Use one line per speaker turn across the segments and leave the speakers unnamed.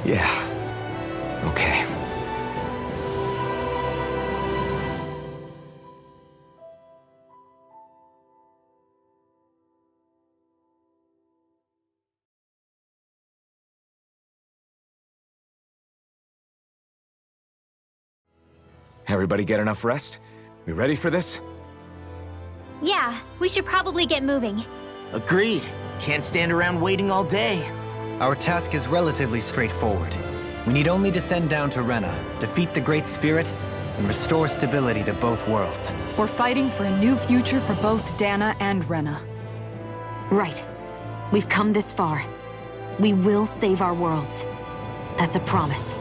Yeah. Okay. Everybody get enough rest? We ready for this?
Yeah, we should probably get moving.
Agreed. Can't stand around waiting all day.
Our task is relatively straightforward. We need only descend down to Rena, defeat the Great Spirit, and restore stability to both worlds.
We're fighting for a new future for both Dana and Rena.
Right. We've come this far. We will save our worlds. That's a promise.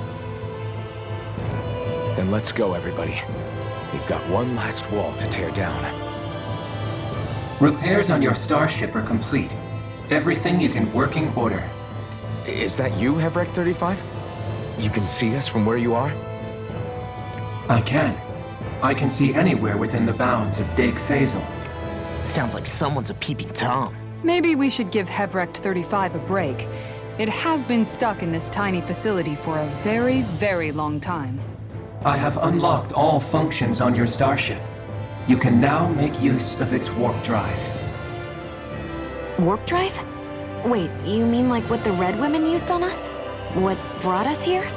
Then let's go, everybody. We've got one last wall to tear down.
Repairs on your starship are complete. Everything is in working order.
Is that you, Hevrek 35? You can see us from where you are?
I can. I can see anywhere within the bounds of Dake Phasal.
Sounds like someone's a peeping Tom.
Maybe we should give Hevrect 35 a break. It has been stuck in this tiny facility for a very, very long time.
I have unlocked all functions on your starship. You can now make use of its warp drive.
Warp drive? Wait, you mean like what the Red Women used on us? What brought us here?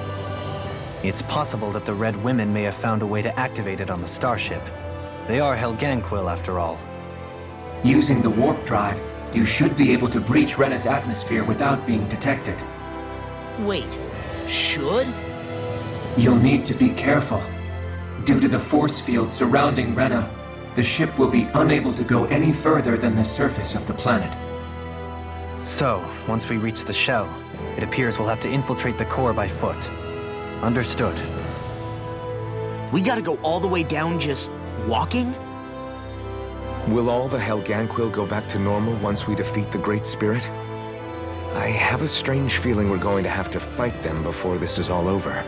It's possible that the Red Women may have found a way to activate it on the starship. They are Helganquil, after all.
Using the warp drive, you should be able to breach Rena's atmosphere without being detected.
Wait, should?
You'll need to be careful. Due to the force field surrounding Rena, the ship will be unable to go any further than the surface of the planet.
So, once we reach the shell, it appears we'll have to infiltrate the core by foot. Understood.
We gotta go all the way down just walking?
Will all the Helganquil go back to normal once we defeat the Great Spirit? I have a strange feeling we're going to have to fight them before this is all over.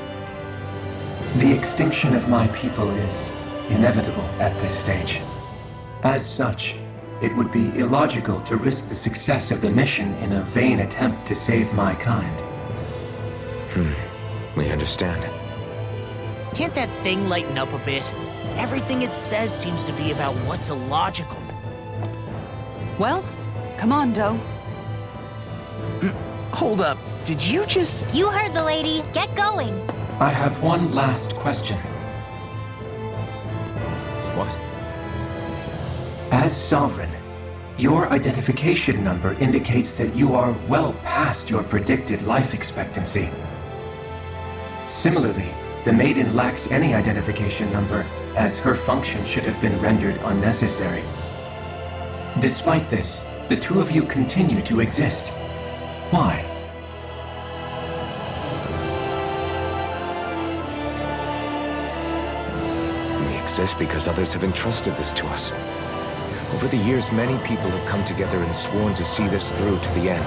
The extinction of my people is inevitable at this stage. As such, it would be illogical to risk the success of the mission in a vain attempt to save my kind.
We understand.
Can't that thing lighten up a bit? Everything it says seems to be about what's illogical.
Well, come on, Doe.
Hold up, did you just...
You heard the lady. Get going.
I have one last question.
What?
As Sovereign, your identification number indicates that you are well past your predicted life expectancy. Similarly, the Maiden lacks any identification number, as her function should have been rendered unnecessary. Despite this, the two of you continue to exist. Why?
We exist because others have entrusted this to us. Over the years, many people have come together and sworn to see this through to the end.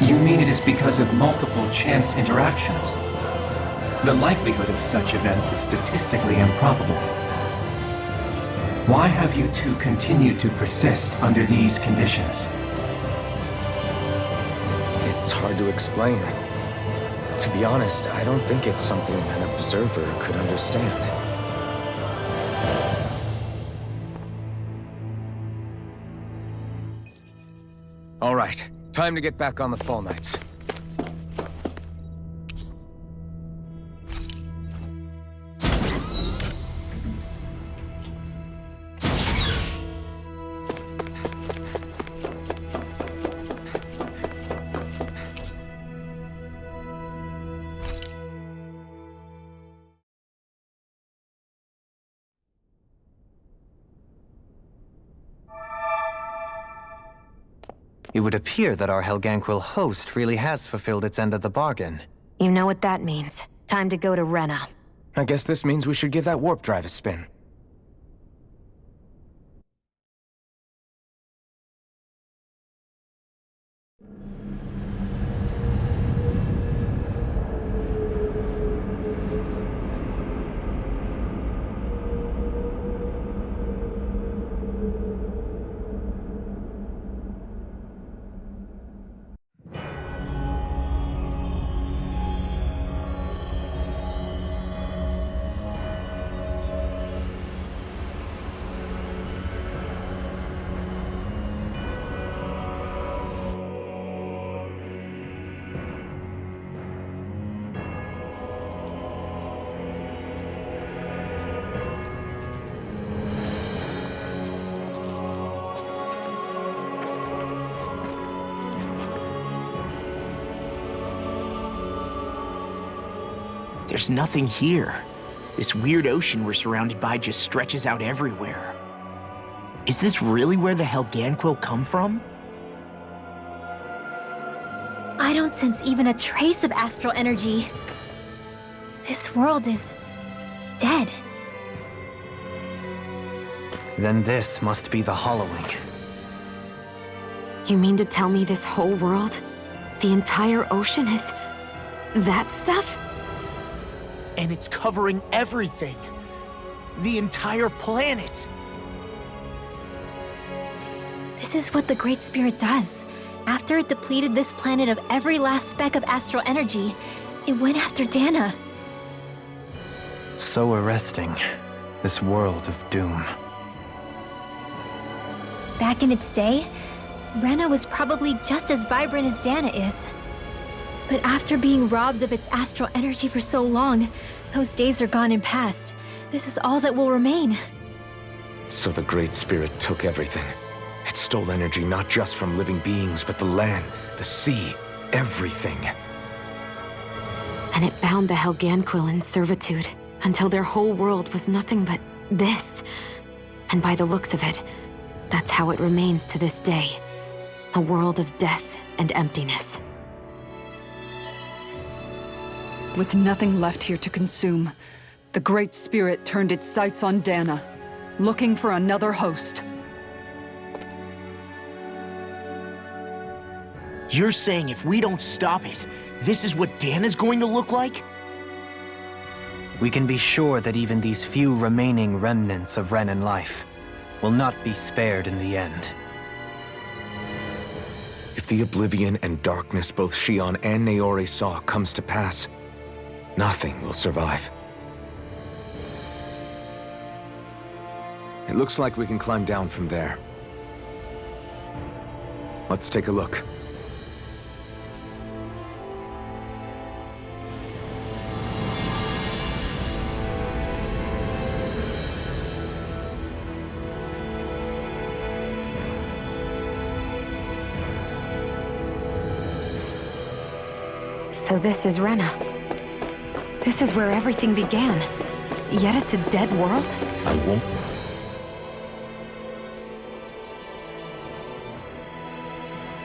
You mean it is because of multiple chance interactions? The likelihood of such events is statistically improbable. Why have you two continued to persist under these conditions?
It's hard to explain. To be honest, I don't think it's something an observer could understand. All right, time to get back on the Fall Knights.
It would appear that our Helganquil host really has fulfilled its end of the bargain.
You know what that means. Time to go to Rena.
I guess this means we should give that warp drive a spin.
there's nothing here. This weird ocean we're surrounded by just stretches out everywhere. Is this really where the Helganquil come from?
I don't sense even a trace of astral energy. This world is dead.
Then this must be the hollowing.
You mean to tell me this whole world, the entire ocean is that stuff?
And it's covering everything. The entire planet.
This is what the Great Spirit does. After it depleted this planet of every last speck of astral energy, it went after Dana.
So arresting. This world of doom.
Back in its day, Rena was probably just as vibrant as Dana is. But after being robbed of its astral energy for so long, those days are gone and past. This is all that will remain.
So the Great Spirit took everything. It stole energy not just from living beings, but the land, the sea, everything.
And it bound the Helganquil in servitude until their whole world was nothing but this. And by the looks of it, that's how it remains to this day. A world of death and emptiness.
With nothing left here to consume, the Great Spirit turned its sights on Dana, looking for another host.
You're saying if we don't stop it, this is what Dana's going to look like?
We can be sure that even these few remaining remnants of Renan life will not be spared in the end.
If the oblivion and darkness both Shion and Naori saw comes to pass, nothing will survive. It looks like we can climb down from there. Let's take a look.
So this is Rena. This is where everything began. Yet it's a dead world?
I won't.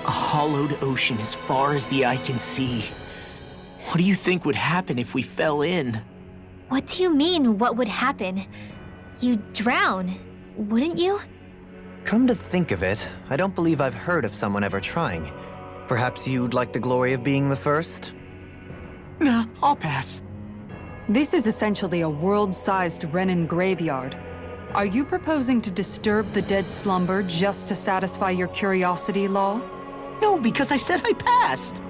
A hollowed ocean as far as the eye can see. What do you think would happen if we fell in?
What do you mean, what would happen? You'd drown, wouldn't you?
Come to think of it, I don't believe I've heard of someone ever trying. Perhaps you'd like the glory of being the first?
Nah, I'll pass.
This is essentially a world-sized Renan graveyard. Are you proposing to disturb the dead slumber just to satisfy your curiosity, Law?
No, because I said I passed.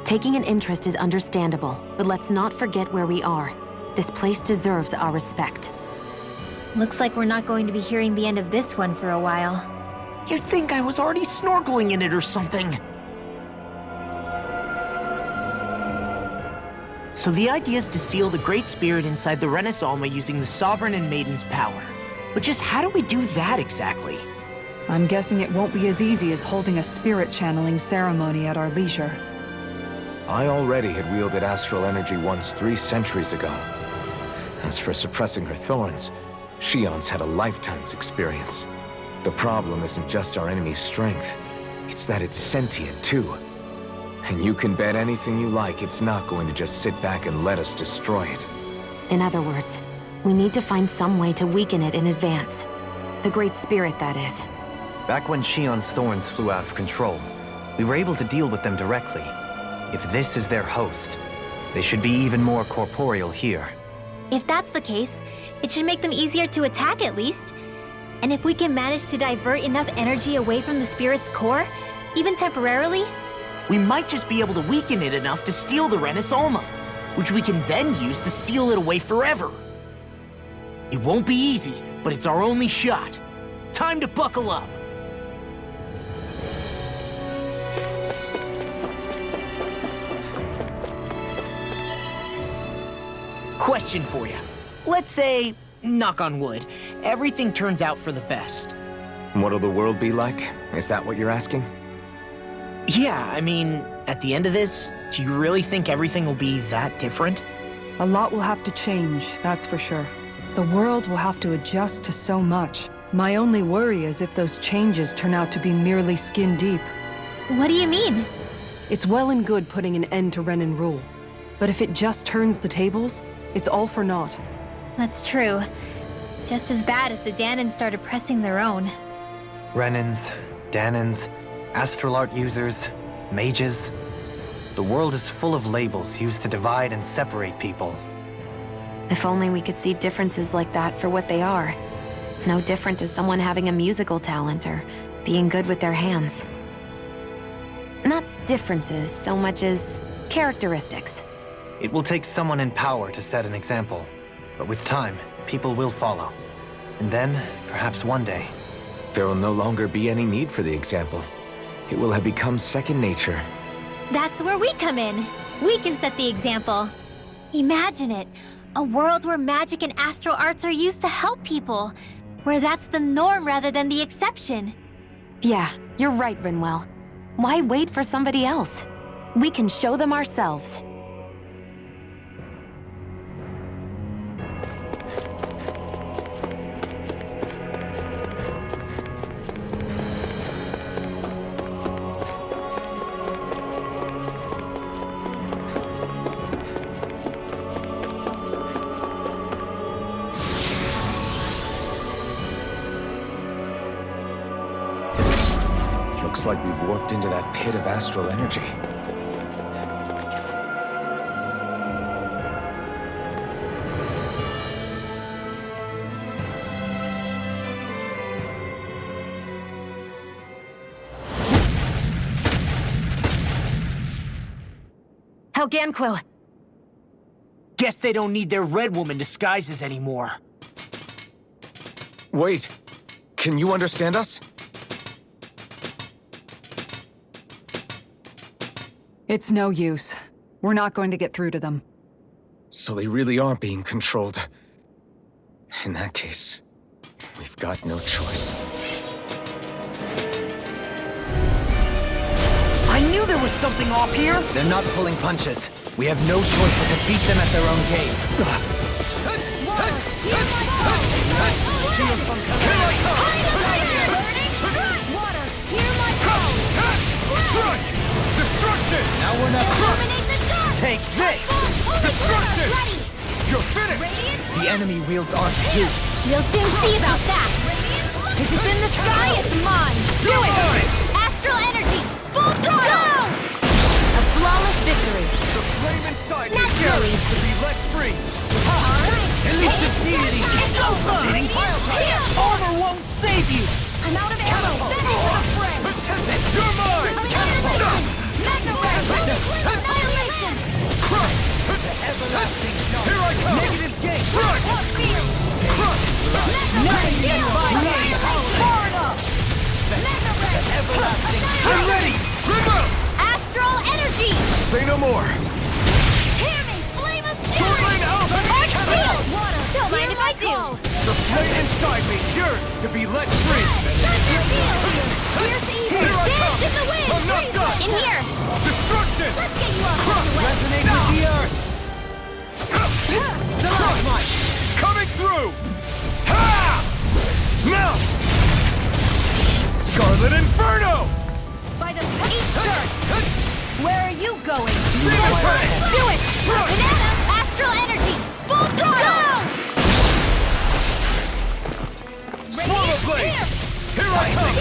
Taking an interest is understandable, but let's not forget where we are. This place deserves our respect.
Looks like we're not going to be hearing the end of this one for a while.
You'd think I was already snorkeling in it or something. So the idea is to seal the Great Spirit inside the Renis Alma using the Sovereign and Maiden's power. But just how do we do that exactly?
I'm guessing it won't be as easy as holding a spirit channeling ceremony at our leisure.
I already had wielded astral energy once 3 centuries ago. As for suppressing her thorns, Shion's had a lifetime's experience. The problem isn't just our enemy's strength, it's that it's sentient too. And you can bet anything you like it's not going to just sit back and let us destroy it.
In other words, we need to find some way to weaken it in advance. The Great Spirit, that is.
Back when Shion's thorns flew out of control, we were able to deal with them directly. If this is their host, they should be even more corporeal here.
If that's the case, it should make them easier to attack at least. And if we can manage to divert enough energy away from the spirit's core, even temporarily,
We might just be able to weaken it enough to steal the Renis Alma, which we can then use to seal it away forever. It won't be easy, but it's our only shot. Time to buckle up. Question for you. Let's say, knock on wood, everything turns out for the best.
What'll the world be like? Is that what you're asking?
Yeah, I mean, at the end of this, do you really think everything will be that different?
A lot will have to change, that's for sure. The world will have to adjust to so much. My only worry is if those changes turn out to be merely skin deep.
What do you mean?
It's well and good putting an end to Renan rule. But if it just turns the tables, it's all for naught.
That's true. Just as bad if the Danans started pressing their own.
Renans, Danans, astral art users, mages. The world is full of labels used to divide and separate people.
If only we could see differences like that for what they are. No different to someone having a musical talent or being good with their hands. Not differences so much as characteristics.
It will take someone in power to set an example. But with time, people will follow. And then, perhaps one day...
There will no longer be any need for the example. It will have become second nature.
That's where we come in. We can set the example. Imagine it. A world where magic and astral arts are used to help people. Where that's the norm rather than the exception.
Yeah, you're right, Rinwell. Why wait for somebody else? We can show them ourselves.
Looks like we've warped into that pit of astral energy.
Helganquil!
Guess they don't need their Red Woman disguises anymore.
Wait, can you understand us?
It's no use. We're not going to get through to them.
So they really are being controlled. In that case, we've got no choice.
I knew there was something off here!
They're not pulling punches. We have no choice but to beat them at their own game.
Now we're not Take this! Destruction! You're finished!
The enemy wields arcs too.
You'll soon see about that. If it's in the sky, it's mine. Do it! Astral energy! Full throttle! A flawless victory.
The flame inside me
Naturally.
yearns to be let free! At least the deity
It's over! Here!
Armor won't save you!
I'm out of ammo. Send it to the friend.
You're mine!
Annihilation! Mega Red! Annihilation!
Here I come! Negative gate!
What field? Nothing gets by me! Far enough! Mega Red!
I'm ready! Remove!
Astral energy!
Say no more!
Hear me! Flame of
Sword
fury!
Lane out!
Arch field! Don't mind if I do!
The flame inside me yearns to be let free!
Thunder field! Here's evil!
Here I
Dance
come!
in the wind!
I'm not done!
In here!
Destruction!
Let's get you off the way!
Resonate with the earth! Stalagmite! Coming through! Ha! Now! Scarlet Inferno!
By the Eastern! Where are you going?
Fingerprint!
Do it! Banana! Astral energy! Full throttle!
Swallow Blade! Here I come!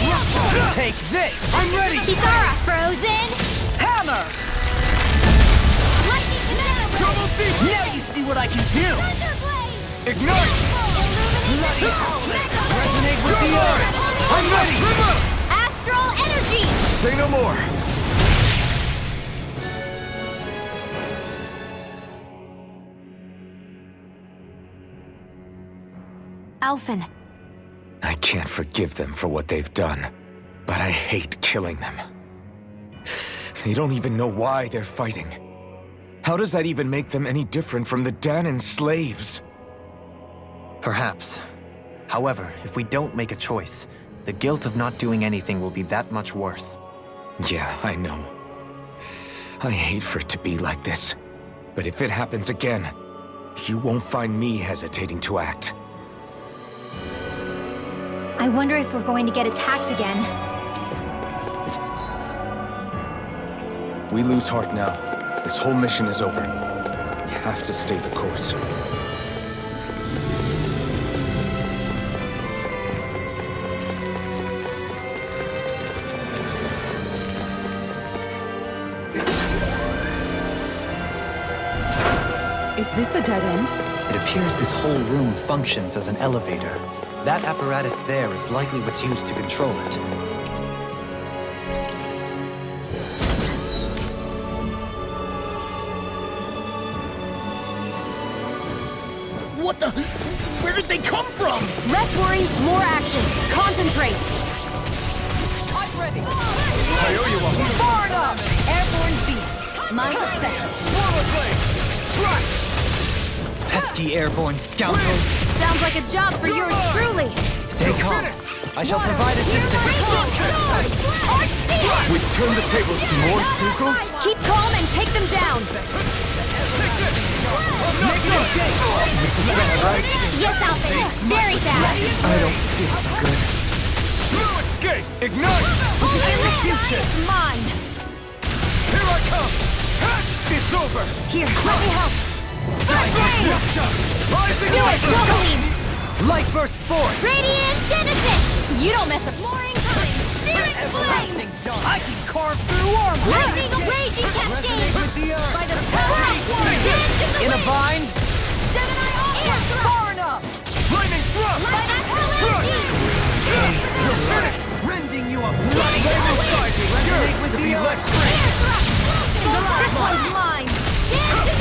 Take this! I'm ready!
Kisara! Frozen!
Hammer!
Lightning banana!
Double deep! Now you see what I can do!
Thunderblade!
Ignite!
Bloody
Resonate with the earth! I'm ready!
Astral energy!
Say no more!
Alphen,
I can't forgive them for what they've done, but I hate killing them. They don't even know why they're fighting. How does that even make them any different from the Danan slaves?
Perhaps. However, if we don't make a choice, the guilt of not doing anything will be that much worse.
Yeah, I know. I hate for it to be like this. But if it happens again, You won't find me hesitating to act.
I wonder if we're going to get attacked again.
We lose heart now. This whole mission is over. We have to stay the course.
Is this a dead end?
It appears this whole room functions as an elevator. That apparatus there is likely what's used to control it.
What the? Where did they come from?
Less worry, more action. Concentrate.
I'm ready.
I owe you one.
Forward up. Airborne beast. My respect.
Forward blade. Strike.
Pesky airborne scoundrels!
Sounds like a job for yours truly.
Stay calm. I shall provide assistance.
We've turned the tables. More circles?
Keep calm and take them down.
This is bad, right?
Yes, Alvin. Very bad.
I don't feel so good.
No escape. Ignite.
Execution. It's mine.
Here I come. It's over.
Here, let me help.
Rising
Do it, Wolverine.
Light burst forth!
Radiant Genesis! You don't mess up. Mooring time! Searing flames!
I can carve through armor.
Lightning raging cascade! By the power of war!
In a bind?
Gemini Air
Far enough.
Lightning thrust.
By Astral Energy!
Rending you up. Running resonate with the left free.
This one's mine.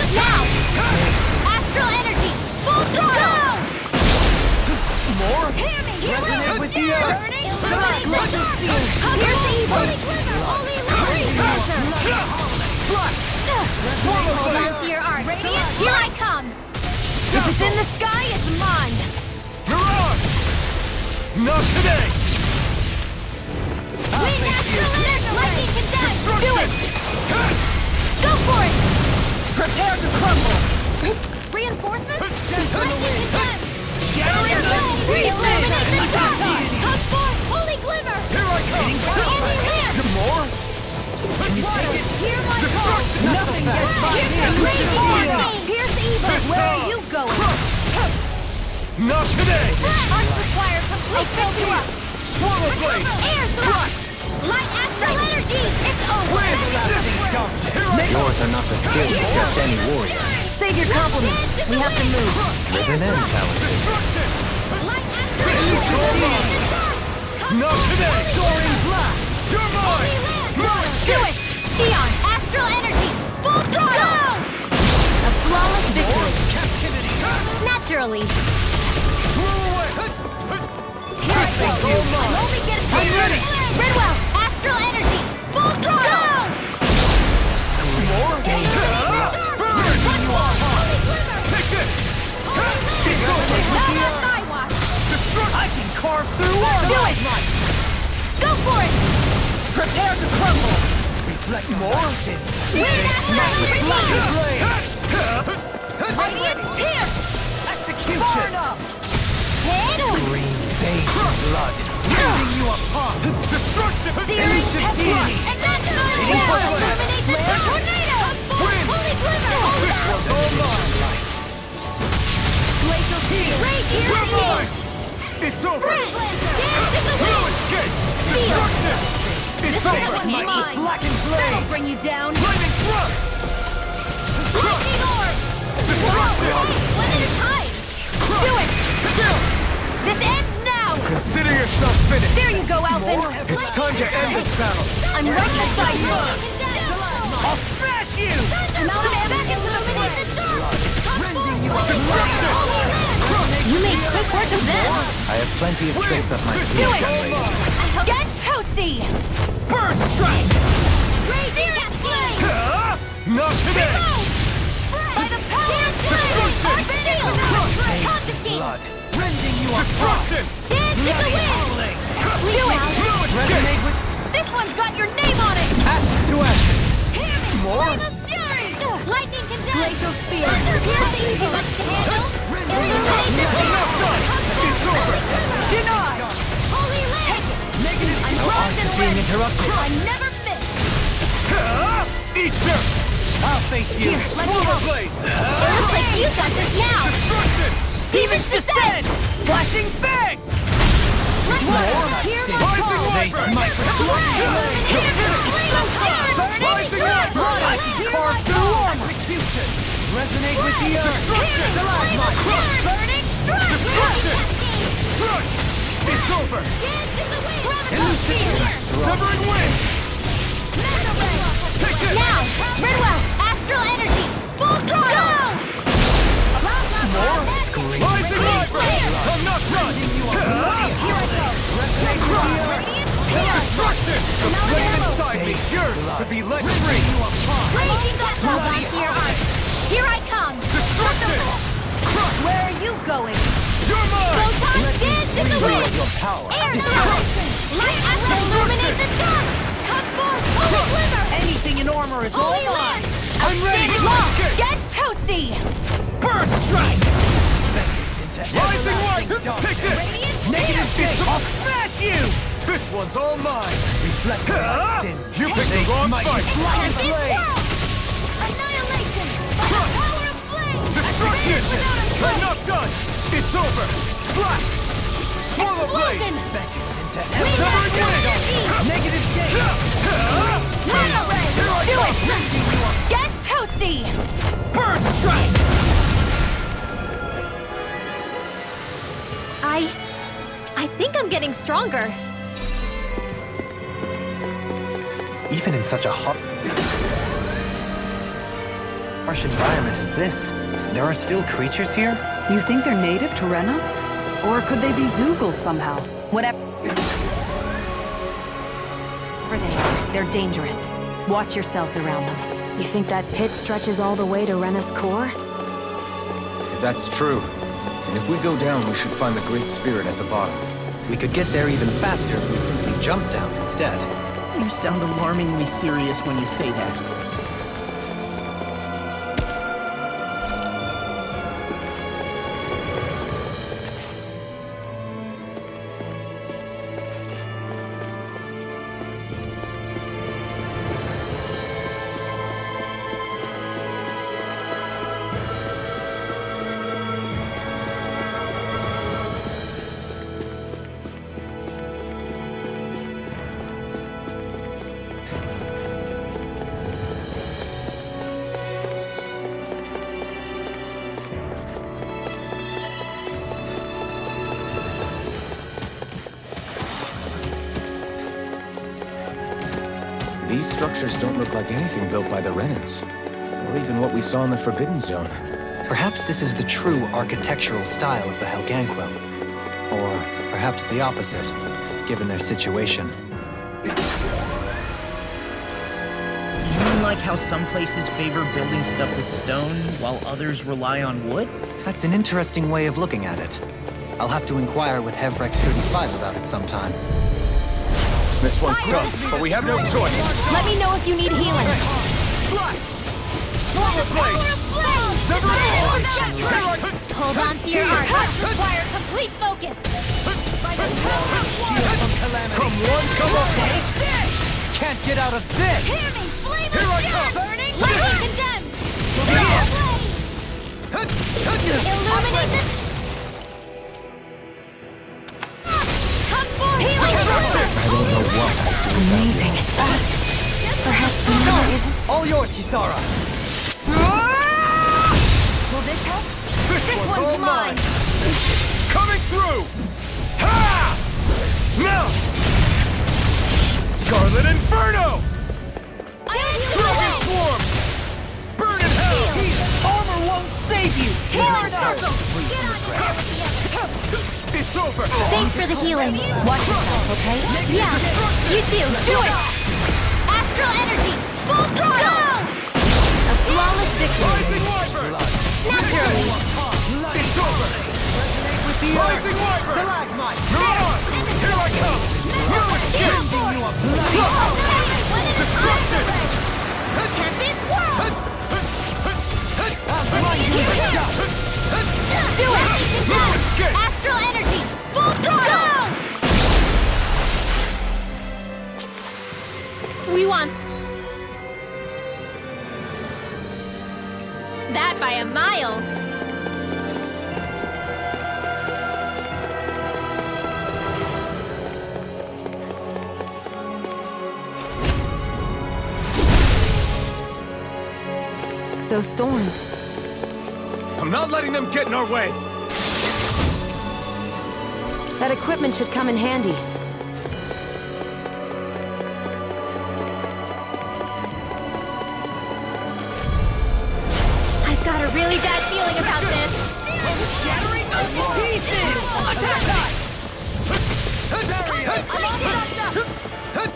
Now! Astral Energy! Full throttle!
More.
Hear me!
Resonate with the earth.
Burning! Laser field! Here's the evil! Holy laser! Hold on to your art! Radiant, here I come!
If it's in the sky, it's mine.
Mirage. Not today.
Wind Astral Energy! Lightning Condense!
Do it.
Go for it!
Prepare to crumble.
Reinforcements? Lightning Condense!
Shattering
Eliminate the dark! Come forth, Holy Glimmer!
Here I come.
Anti-Lamp!
More.
Hear my call!
Nothing gets by
Here's
me.
the raging cascade!
Here's the evil. Where are you going?
Not today.
Arc require complete fill-you-up!
Swallow blade.
Air thrust! Light Astral Energy! It's over!
Yours are not the skills of just any warrior.
Save your compliments. We have to move.
Driven and talented.
Light Astral Energy!
Not today. Soaring blast. You're mine.
Do it.
Sion! Astral Energy! Full throttle!
A flawless victory.
Captivity.
Naturally!
Throw away.
Here I go! I'm only getting started! Redwell! Astral Energy! Full throttle!
More. Burn.
Holy Glimmer!
Take this.
Not on my watch!
I can carve through armor.
Do it! Go for it!
Prepare to crumble. Reflect more.
Wind Astral Energy!
Blade.
Radiant Pierce!
Execution.
Hit!
Green veins of blood.
Tearing you apart. Destruction.
Searing Tempest! And that's another one! Illuminate the tornado!
Wind.
Holy Glimmer!
All mine.
Glacial Steel! Rage
You're
here!
mine. It's over.
Dance in the
No
wind!
escape.
Steel!
Destruction. It's
This
over.
one's mine!
Blackened
That'll
blade.
bring you down.
Lightning thrust.
Lightning Orb! Whoa! One at a time!
Do it.
Still.
This ends now!
Consider yourself finished.
There you go, Alvin.
It's time to end this battle.
I'm right beside you.
I'll smash you.
I'm out of ammo.
Illuminate the dark!
Rending you up.
You made quick work of them.
I have plenty of tricks up my
Do
sleeve,
it.
young lady.
Get toasty.
Burn strike.
Raging Flame!
Not today.
By the power of flame! Steel! Confiscate!
Blood.
Rending you apart.
Dance in the wind!
Do it.
Resonate with
This one's got your name on it.
ashes to ashes.
Hear me!
More.
Flame of fury! Lightning Condense!
Glacial Spear.
Thunder Here's the evil!
being interrupted.
I never miss!
Eat dirt! I'll face you.
Here, let me help.
Blade!
It looks like you got this now!
Destruction!
Demons descend!
Flashing fang!
Here we
Rising
go!
Viper! Rising Viper! I can carve through armor! Execution! Resonate with the earth! Stalagmite!
Burning
Destruction! Crush! It's over!
Elucidate!
Severing wind! Take this!
Now! Redwell! Astral energy! Full throttle!
More? Scream! Rising Viper! I'm not done! Resonate with the earth! Destruction! The flame inside me yearns to be let free!
Hold on to your heart! Here I come!
Destruction! Crush!
Where are you going?
You're mine!
Photon dance in the wind!
Your power!
Air destruction! Light has to illuminate the sun! Come forth, holy glimmer!
Anything in armor is all
Holy
mine!
land!
I'm ready!
Outstanding law! Get toasty!
Burn strike! Rising one! Take this! Negative six! I'll smash you! This one's all mine! Reflect my sins! You picked the wrong fight!
Fire
Blade!
Annihilation! By the power of flame!
Destruction! I'm not done! It's over! Slash! Swallow blade!
Explosion!
Severing wind! Negative six!
Nano ray!
Here I
Do
come!
it! Get toasty!
Burn strike!
I think I'm getting stronger.
Even in such a harsh environment as this, there are still creatures here?
You think they're native to Rena? Or could they be Zoogle somehow?
Whatever they are, they're dangerous. Watch yourselves around them. You think that pit stretches all the way to Rena's core?
If that's true, and if we go down, we should find the Great Spirit at the bottom.
We could get there even faster if we simply jump down instead.
You sound alarmingly serious when you say that.
These structures don't look like anything built by the Renans, or even what we saw in the Forbidden Zone.
Perhaps this is the true architectural style of the Helganquil. Or perhaps the opposite, given their situation.
You mean like how some places favor building stuff with stone, while others rely on wood?
That's an interesting way of looking at it. I'll have to inquire with Hevrex 35 about it sometime.
This one's tough, but we have no choice.
Let me know if you need healing.
Swallow blade!
Hold on to your heart. Require complete focus.
Come one, come all! Can't get out of this!
Hear me, flame
Here I
of
come!
burning. Let me condemn. Illuminate this. Come forth, healing power.
I don't know what I'd do without
Amazing. Perhaps the number isn't...
All yours, Kisara!
Will this help?
This one's all mine! Coming through! Ha! Melt! Scarlet Inferno! Dragon Swarm! Burn in hell! Armor won't save you! It's over!
Thanks for the healing. Watch yourself, okay? Yeah, you too. Do it! Astral energy! Full throttle! A flawless victory.
Rising Wyvern!
Naturally.
It's over! Rising Wyvern!
Stalagmite!
You're on! Here I come! No escape! Destruction!
Tempest Whirl! Do it!
No escape!
Astral energy! Full throttle! We won. That by a mile.
Those thorns.
I'm not letting them get in our way!
That equipment should come in handy.
I've got a really bad feeling about this.
Shattering pieces!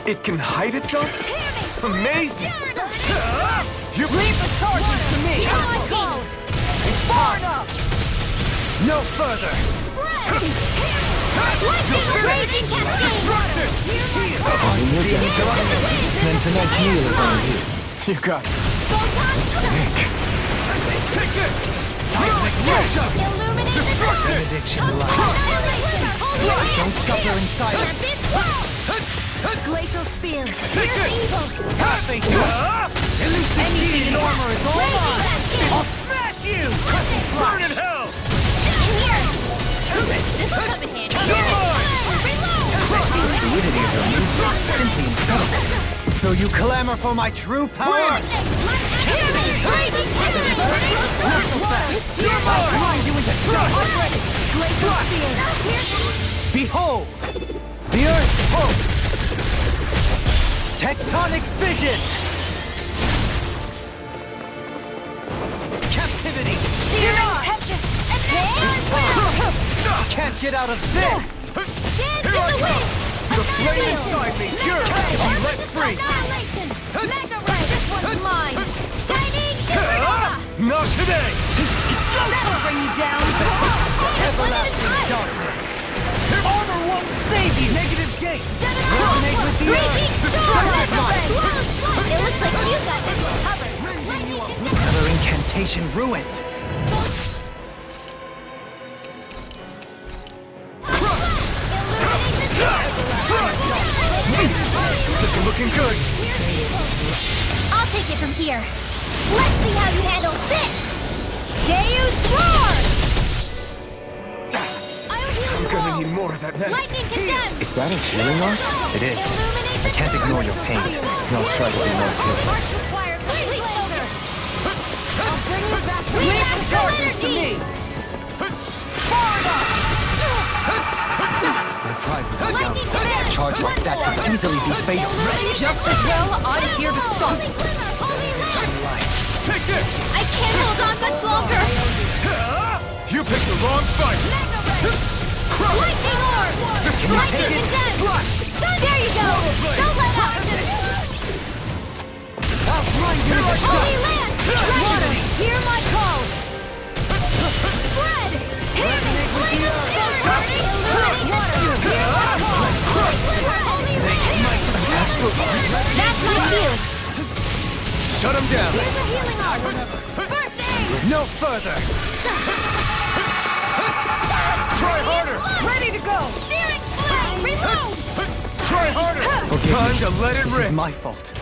It can hide itself? Amazing! You
Leave the charges to me!
Far enough! No further!
Raging cascade!
Then tonight's meal is on you.
You got it.
Take this!
Illuminate the dark!
Benediction lies. Don't suffer in silence.
Glacial spear!
Take this! Elucidation armor is all mine! I'll smash you! Burn in hell!
In here! This will come in handy.
The fluidity of your movement is simply incredible. So you clamor for my true power?
Raging
I'll grind you into dust!
Glacial spear!
Behold! The Earth host! Tectonic vision! Captivity! Can't get out of this!
Here I come!
The flame inside me, you're let free!
Mega Ray, this one's mine! Shining Supernova!
Not today!
That'll bring you down!
Everlasting darkness!
Armor won't save you! Negative gate!
Resonate
with the
It looks like you got this one covered!
Another incantation ruined!
This is looking good.
I'll take it from here. Let's see how you handle this! Deus Roar! I'll heal
I'm
you
gonna
all.
need more of that medicine.
Lightning condemned!
Is that a healing art? It is. I can't ignore your pain. I'll try to be more careful.
Hearts require complete shoulder. I'll bring you back to
Leave the charges to me!
My pride was down. A charge like that could easily be fatal.
Just as well, I'm here to stop it.
Take this!
I can't hold on much longer!
You picked the wrong fight!
Lightning orb! Lightning condemned! There you go! Don't let up!
I'll grind you into
Holy
dust!
Land! Lightning! Hear my call! Spread! Hear me! Flame of Spirit! Illuminate the truth! Hear my call! Holy Land! That's my cue!
Shut him down!
Here's a healing arm! First aid!
No further!
Try harder!
Ready to go!
Searing flame! Reload!
Try harder!
Forgive
Time
me.
to let it
This
rip!
is my fault.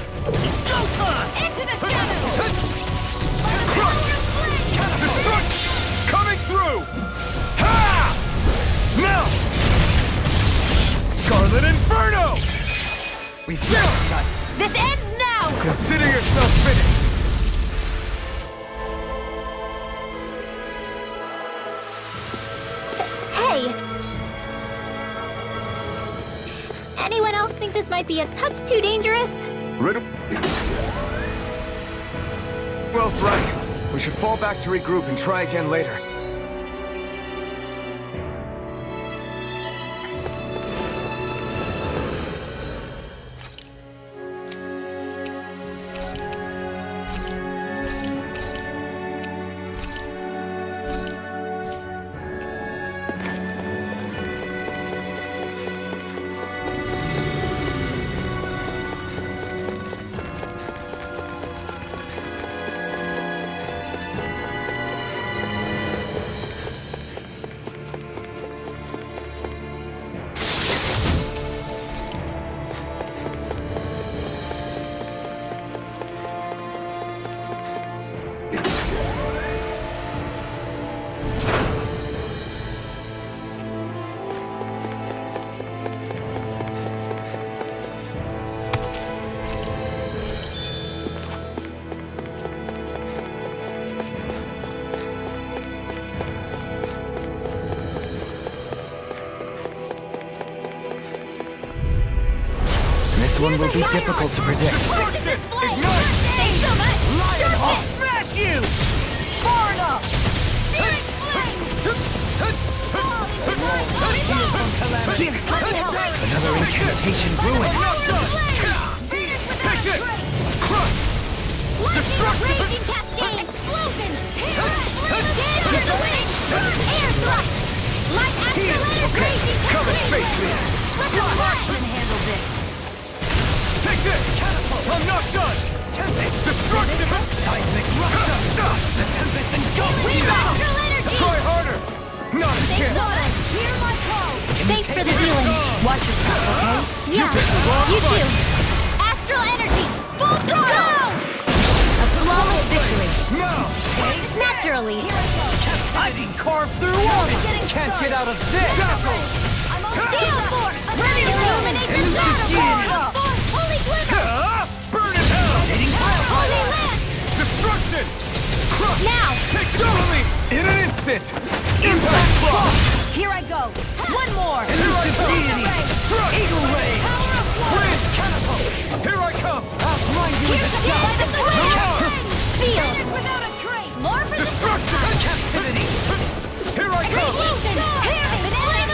Into the shadows!
Coming through! Ha! Now! Scarlet Inferno!
We failed, cut.
This ends now!
Consider yourself finished!
Hey! Anyone else think this might be a touch too dangerous?
Will's right. We should fall back to regroup and try again later.
one will be difficult to predict.
Thanks so much!
I'll smash you!
Far enough! Here, let me help!
Another incantation ruined.
Take it! Raging cascade! Explosion! Get out of the way! Air thrust! Light astral energy!
Come and face me!
Let the marksman handle this!
Take this! Catapult! I'm not done! Destruction!
Seismic rupture. The tempest engulfs
We
you.
astral energy!
Try harder! Not a
Thanks,
chance!
Laura! Hear my call! Thanks for the healing! Watch yourself, okay? Yeah, you too! Astral energy! Full throttle! A flawless victory!
Now!
Naturally!
I can carve through armor!
Can't get out of this.
I'm on Steel Force! Ready to illuminate the battle! Holy Glimmer!
Burn in hell!
Holy Lance!
Destruction!
Now!
Take over me! In an instant! Impact block!
Here I go! One more!
Eagle ray! Wind! Catapult! Here I come!
I'll blind you with
Here's
the
the
sky.
by the way! Feel! Without a trace! More for the
Destruction!
Captivity.
Here I come!
Explosion! Here!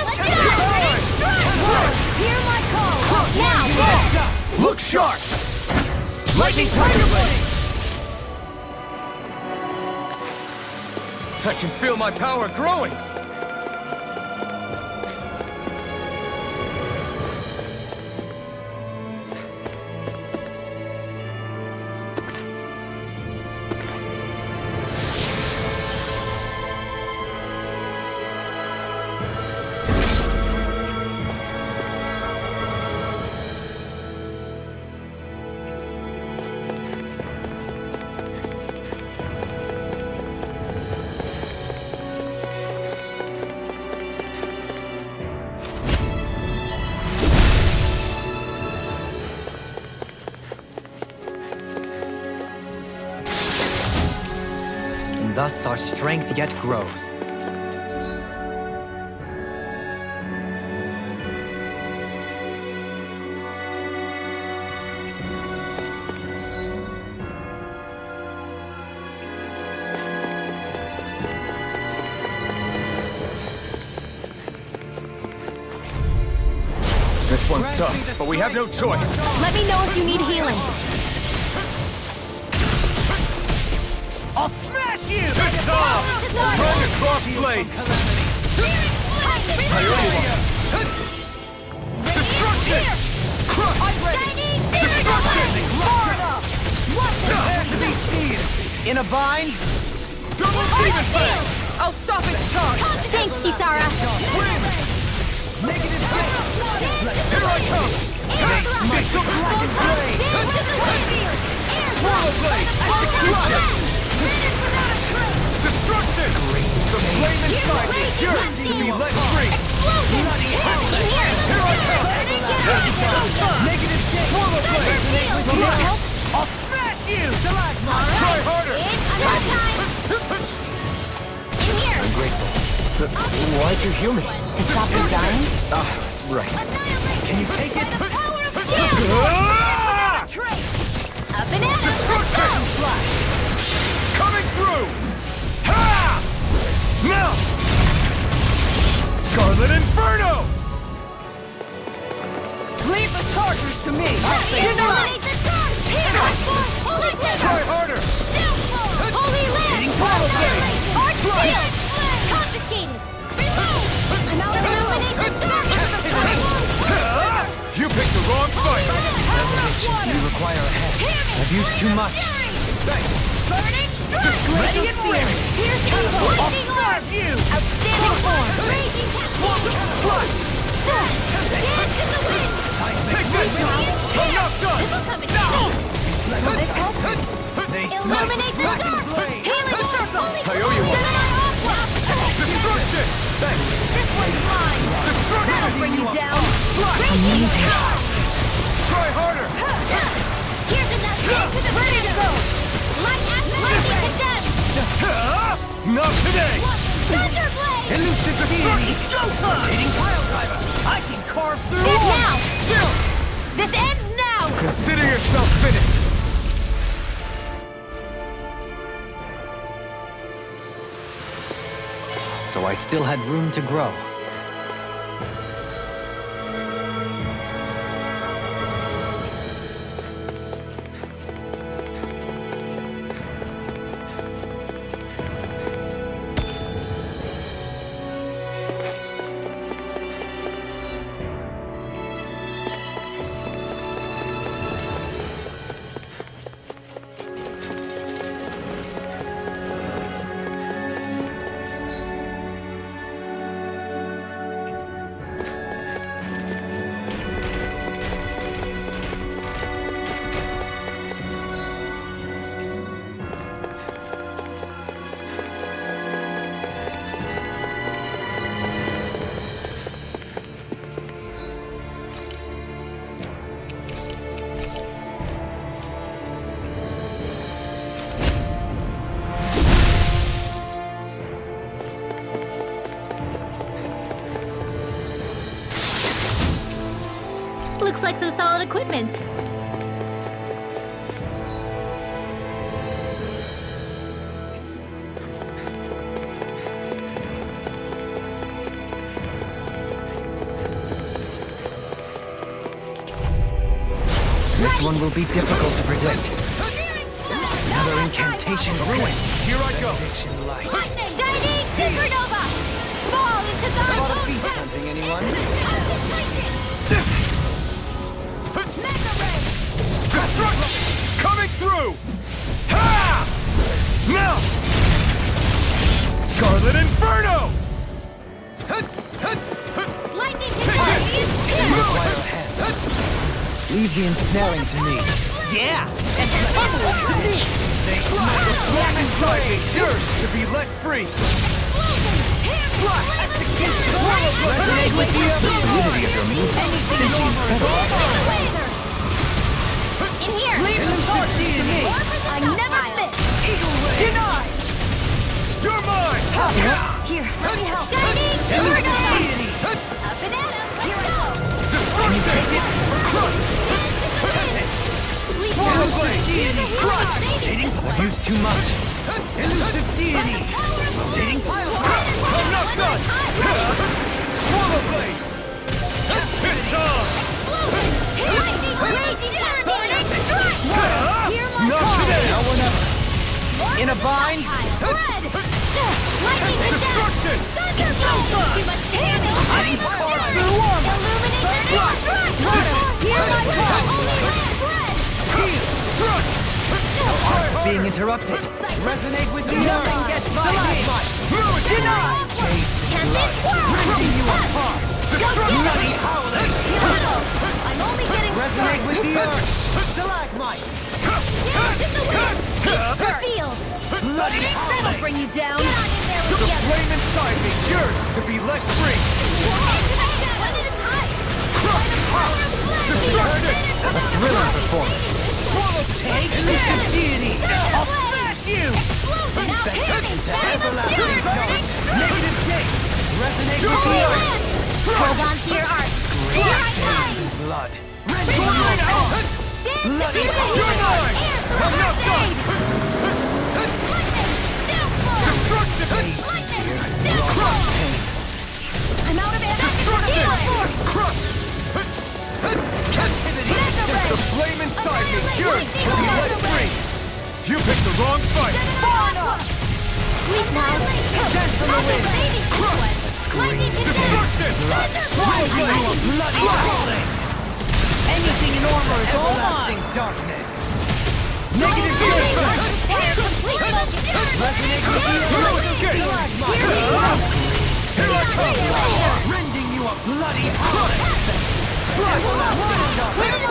Let's go! Hear my call! Now!
Look sharp! Lightning Tiger Blade! I can feel my power growing!
Thus our strength yet grows.
This one's tough, but we have no choice.
Let me know if you need healing.
I'll smash you!
It's off! Trying to cross blades! I owe you one. Destruction!
In a bind?
Double demon blade!
I'll stop its charge!
Thanks, Kisara.
Wind!
Negative
Here I come!
Missile dragon blade!
Swirl blade! Execution! Destruction! The flame inside me is yours to be let free! Here I come!
Negative
Swirl blade!
I'll smash you!
Try harder!
I'm grateful. Why'd you heal me?
To stop you dying?
Right.
Can you take it?
Ah!
A banana!
Coming through! Ha! Now! Scarlet Inferno!
Leave the chargers to me!
Eliminate the sun! Holy
Try harder!
Holy Lance! Arch Field! Confiscated! Illuminate the sun!
You picked the wrong fight!
You require a head. I've used too much.
Burning strike! Ready and weary! Here's evil! Lightning orb! Outstanding form! Raging cascade! Dance in the wind!
Take this! I'm not done!
Will this help? Illuminate the dark! Healing circle!
I owe you one. Destruction!
This one's mine!
Destruction!
Bring you down!
Try harder!
Here's enough! To the ready to go! Light acid lightning condemned!
Not today!
Thunderblade!
Elusive deity! Showtime! Hitting pile driver! I can carve through
This
armor!
now! This ends now!
yourself finished!
So I still had room to grow.
Looks like some solid equipment.
This one will be difficult to predict. Another incantation ruin.
Here I go!
Shining supernova! Fall into the
A lot of beast hunting, anyone?
Mega ray!
Destruction! Coming through! Ha! Now! Scarlet Inferno!
Lightning attack is here!
Require a hand. Leave the ensnaring to me.
Yeah! And pummel it to me!
Black inside me! Yours to be let free!
Resonate with you!
The fluidity of your movement seems incredible.
In here! Leave the torch to me! I never miss! Denied!
You're mine!
Here, let me help! Shining supernova! Up and at 'em! Let's go!
Can you take it? Crush! Swallow blade! Crush!
I've used too much.
Elusive deity!
Rotating
I'm not done! Swallow blade! It's on!
Lightning raging burning strike! Hear my
Not
call!
today!
Now or never.
In a bind?
Red! Lightning attack!
Destruction!
Thunderbolt! Too much handle! I'm Illuminate strike! Hear my call! Only red!
Struck!
Being interrupted.
Resonate with you!
Nothing gets by me! Denied! Can't this work?
Bloody howling!
I'm only getting
Resonate with the
started.
earth! Stalagmite!
Dance in the wind! Sealed!
Bloody
That'll
howling!
bring you down! Get on in there
The
with you!
flame inside me yearns to be let free!
One at a time!
Destruction!
A thrilling performance.
Take this, deity! I'll smash you! Everlasting dark! Negative gate! Resonate with the earth!
Hold on to your art! Here I come!
Blood.
Swing out!
Bloody
You're mine! I'm not done!
I'm out of ammo!
Crush!
captivity!
The flame inside me yearns to be let free! You picked the wrong fight!
Sweet now!
Cancel the wind!
Lightning
Destruction!
Bloody howling! Anything in armor is all mine!
Darkness.
Negative gate!
Resonate
Here I come!
Rending you a bloody howling!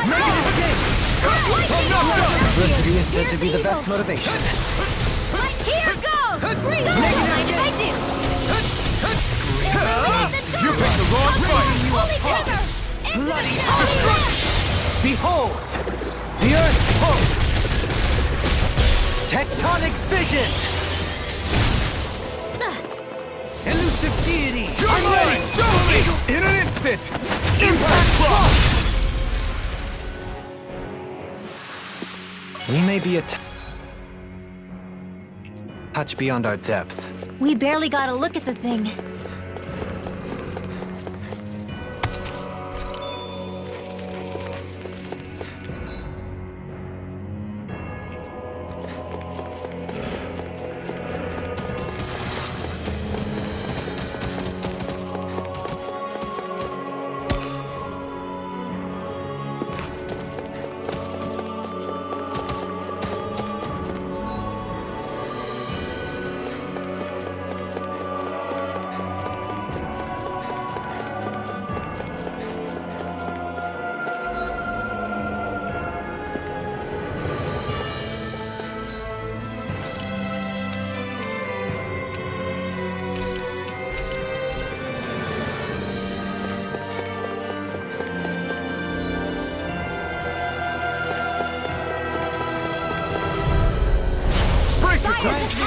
Negative gate!
I'm not done!
Simplicity is said to be the best motivation.
Here goes! Bring on! I do!
You picked the wrong fight!
Holy cover!
Bloody
Holy
Behold! The earth pulse! Tectonic vision! Elusive deity!
You're mine! In an instant! Impact block!
We may be a touch beyond our depth.
We barely got a look at the thing.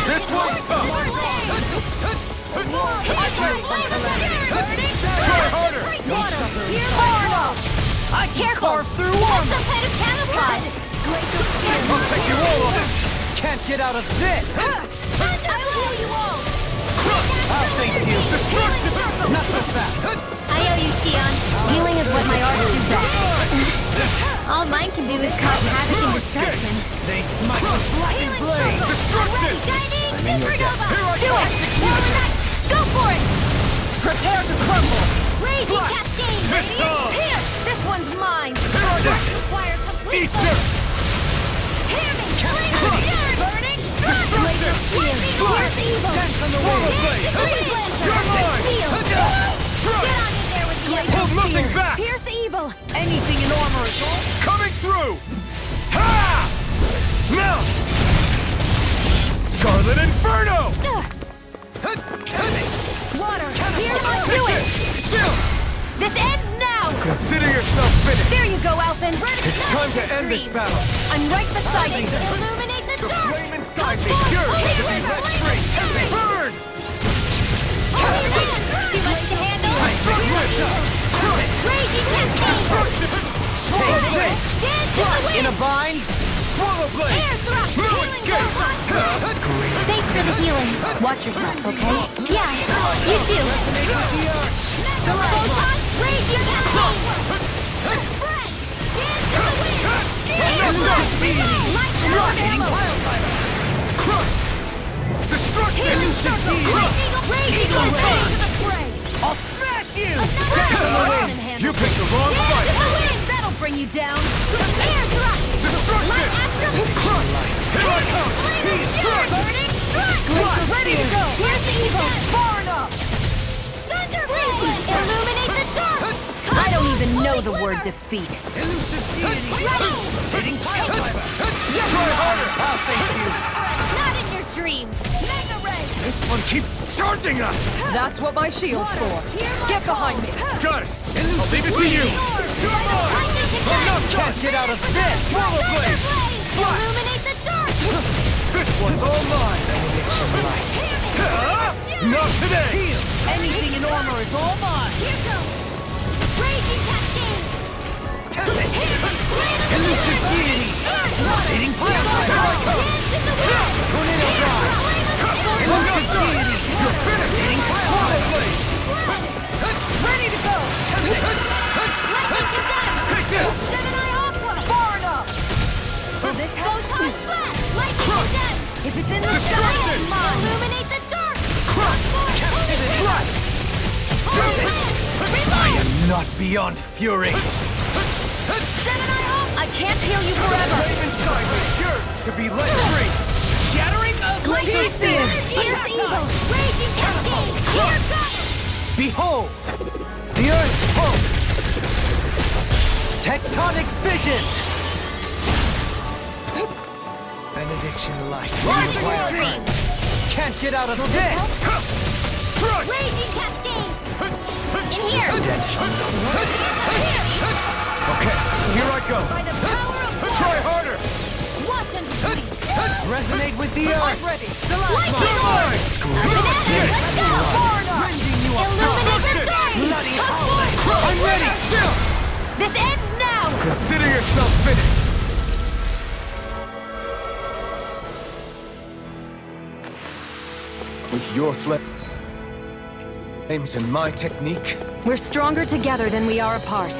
This one's tough! Try harder!
Careful! Through one!
Some kind of camouflage!
I'll take you all of it! Can't get out of this!
I will you all!
I'll save you! Not so fast!
I owe you, Sion. Healing is what my art do best. All mine can do is cause havoc and destruction.
They smite with blackened blade!
I'm
in your debt.
Do it! Go for it!
Prepare to crumble!
Raging cascade! Here! This one's mine! Requires complete
Eat this!
Hear me! Burning strike! Here's evil!
Swallow blade!
You're mine! Get on in there with the
Hold nothing back!
Pierce evil!
Anything in armor is all.
Coming through! Ha! Now! Scarlet Inferno!
Water! Here, do it! This ends now!
Consider yourself finished!
There you go, Alphen!
It's time to end this battle!
I'm right beside you! Illuminate the
The
dark!
flame inside me yearns to be let free! Burn!
Too much to handle? Raging cascade!
Swallow blade!
Dance to the wind!
In a bind?
Swallow blade!
Air thrust!
No
Healing
escape!
pulse!
Thanks for the healing. Watch yourself, okay? Yeah, you too.
Photon! Raging cascade! Spread! Dance to the wind! Air thrust! Light the
Crush! Destruction!
Raging cascade!
I'll smash you!
You picked the wrong fight!
That'll bring you down! Air thrust!
Destruction!
Light astral!
Here I come!
Strike! Burning strike!
Ready to go!
Here's the evil!
Far enough!
Thunder blade! Illuminate the dark!
I don't even know the word defeat.
Ready!
Try harder! I'll save you!
Not in your dreams! Mega ray!
This one keeps charging us!
That's what my shield's for. Get behind me.
Got it! I'll leave it to you! You're mine! Can't get out of this! Swallow blade!
Illuminate the dark!
This one's all mine! Not today!
Anything in armor is all mine.
Here goes! Raging cascade!
Elusive deity! Rotating flame!
Dance in the wind!
Tornado drive! Elusive deity!
You're finished! Swallow blade!
Ready to go!
Lightning condemned!
Take this!
Gemini Aqua!
Far enough!
This photon flash! Lightning condemned! If it's in the sky, it's mine! Illuminate the dark!
I am not beyond fury!
Gemini Aqua!
I can't heal you forever!
Flame inside me yearns to be let free!
Shattering
Pieces! Here's evil! Raging cascade! Here goes!
Behold! The Earth pulse! Tectonic vision! Benediction light!
Rising dream!
Can't get out of this! Strike!
Raging cascade! In here!
Okay, here I go!
By the power of
Try
water!
harder!
Watch and bleed!
Resonate with the Earth!
Ready!
Lightning orb! Let's go!
Rending you
Illuminate the dark!
Bloody
Come forth!
I'm ready!
This ends now!
Consider yourself finished!
With your flames and my technique?
We're stronger together than we are apart.